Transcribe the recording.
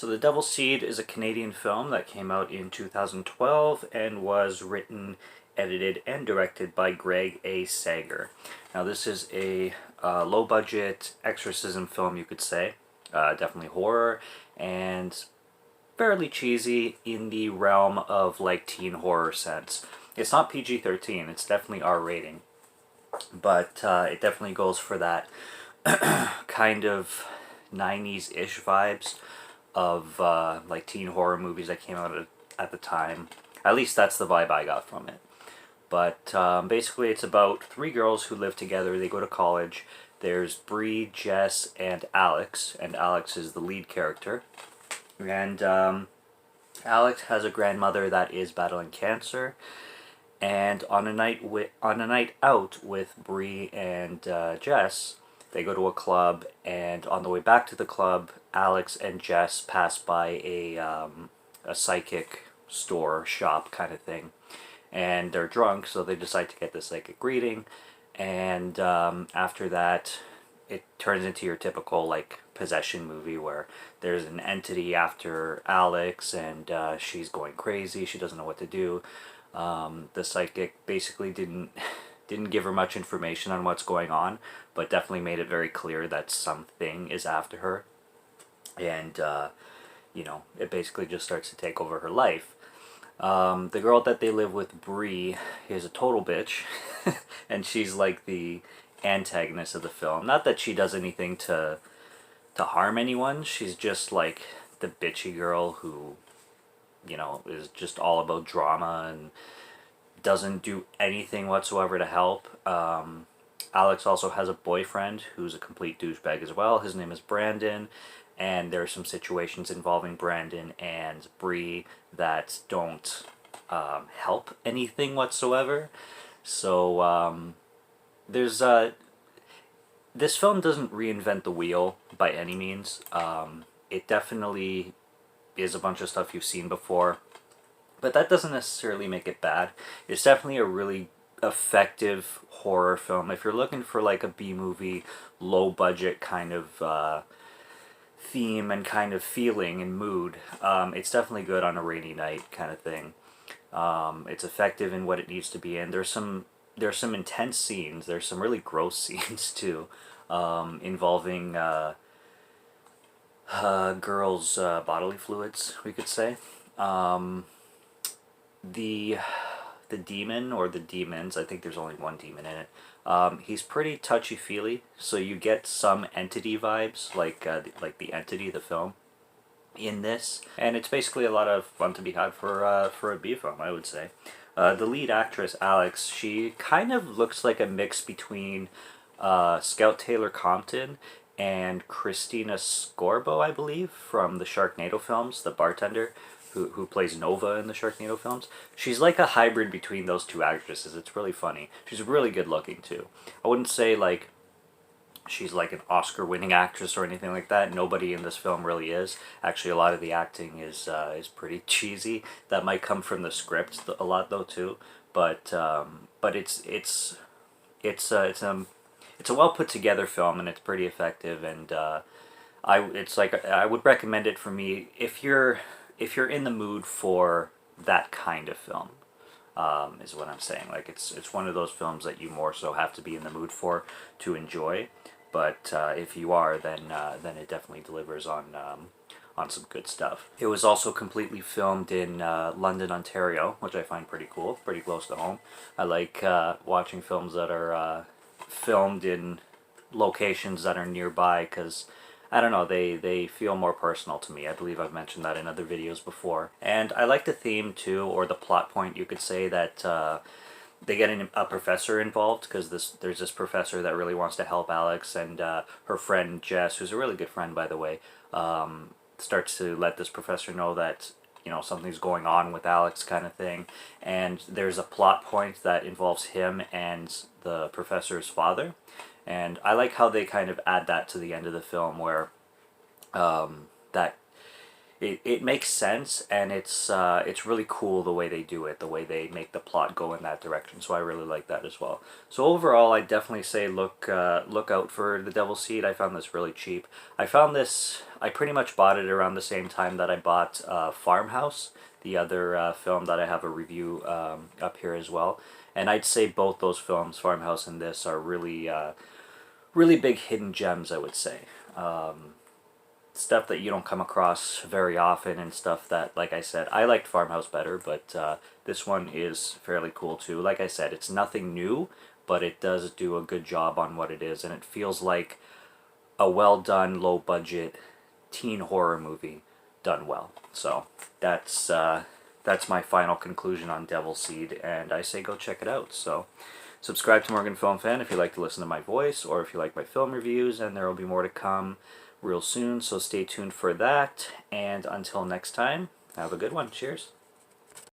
So The Devil's Seed is a Canadian film that came out in 2012 and was written, edited, and directed by Greg A. Sager. Now this is a low-budget exorcism film, you could say. Definitely horror, and fairly cheesy in the realm of like teen horror sense. It's not PG-13, it's definitely R rating, but it definitely goes for that kind of 90s-ish vibes of like teen horror movies that came out at the time. At least that's the vibe I got from it. But basically it's about three girls who live together. They go to college. There's Bree, Jess, and Alex is the lead character. And Alex has a grandmother that is battling cancer. And on a night out with Bree and Jess, they go to a club, and on the way back to the club, Alex and Jess pass by a psychic store shop kind of thing, and they're drunk, so they decide to get the psychic reading, and after that, it turns into your typical like possession movie where there's an entity after Alex, and she's going crazy. She doesn't know what to do. The psychic basically didn't give her much information on what's going on, but definitely made it very clear that something is after her. And, it basically just starts to take over her life. The girl that they live with, Bree, is a total bitch, and she's like the antagonist of the film. Not that she does anything to harm anyone, she's just like the bitchy girl who, is just all about drama and doesn't do anything whatsoever to help. Alex also has a boyfriend who's a complete douchebag as well. His name is Brandon, and there are some situations involving Brandon and Bree that don't help anything whatsoever. So there's this film doesn't reinvent the wheel by any means. It definitely is a bunch of stuff you've seen before, but that doesn't necessarily make it bad. It's definitely a really effective horror film. If you're looking for like a B-movie, low-budget kind of theme and kind of feeling and mood, it's definitely good on a rainy night kind of thing. It's effective in what it needs to be in. There's some intense scenes. There's some really gross scenes too, involving girls' bodily fluids, we could say. The demon, or the demons, I think there's only one demon in it. He's pretty touchy-feely, so you get some entity vibes, like the Entity, the film, in this. And it's basically a lot of fun to be had for a B film, I would say. The lead actress, Alex, she kind of looks like a mix between Scout Taylor Compton and Christina Scorbo, I believe, from the Sharknado films, the bartender who plays Nova in the Sharknado films. She's like a hybrid between those two actresses. It's really funny. She's really good looking too. I wouldn't say like she's like an Oscar-winning actress or anything like that. Nobody in this film really is. Actually, a lot of the acting is pretty cheesy. That might come from the script a lot though too. But it's a well put together film, and it's pretty effective, and I would recommend it for me if you're in the mood for that kind of film. Is what I'm saying. Like it's one of those films that you more so have to be in the mood for to enjoy. But if you are, then it definitely delivers on some good stuff. It was also completely filmed in London, Ontario, which I find pretty cool, pretty close to home. I like watching films that are filmed in locations that are nearby, because I don't know, they feel more personal to me. I believe I've mentioned that in other videos before. And I like the theme too, or the plot point, you could say, that they get a professor involved, because there's this professor that really wants to help Alex, and her friend Jess, who's a really good friend by the way, starts to let this professor know that something's going on with Alex kind of thing. And there's a plot point that involves him and the professor's father. And I like how they kind of add that to the end of the film, where that it makes sense, and it's really cool the way they do it, the way they make the plot go in that direction. So I really like that as well. So overall, I definitely say look out for The Devil's Seed. I found this really cheap. I pretty much bought it around the same time that I bought Farmhouse, the other film that I have a review up here as well. And I'd say both those films, Farmhouse and this, are really big hidden gems, I would say. Stuff that you don't come across very often, and stuff that, like I said, I liked Farmhouse better, but this one is fairly cool too. Like I said, it's nothing new, but it does do a good job on what it is, and it feels like a well done, low budget teen horror movie done well. So that's my final conclusion on Devil's Seed, and I say go check it out. So subscribe to Morgan Film Fan if you like to listen to my voice, or if you like my film reviews, and there will be more to come real soon, so stay tuned for that. And until next time, have a good one. Cheers.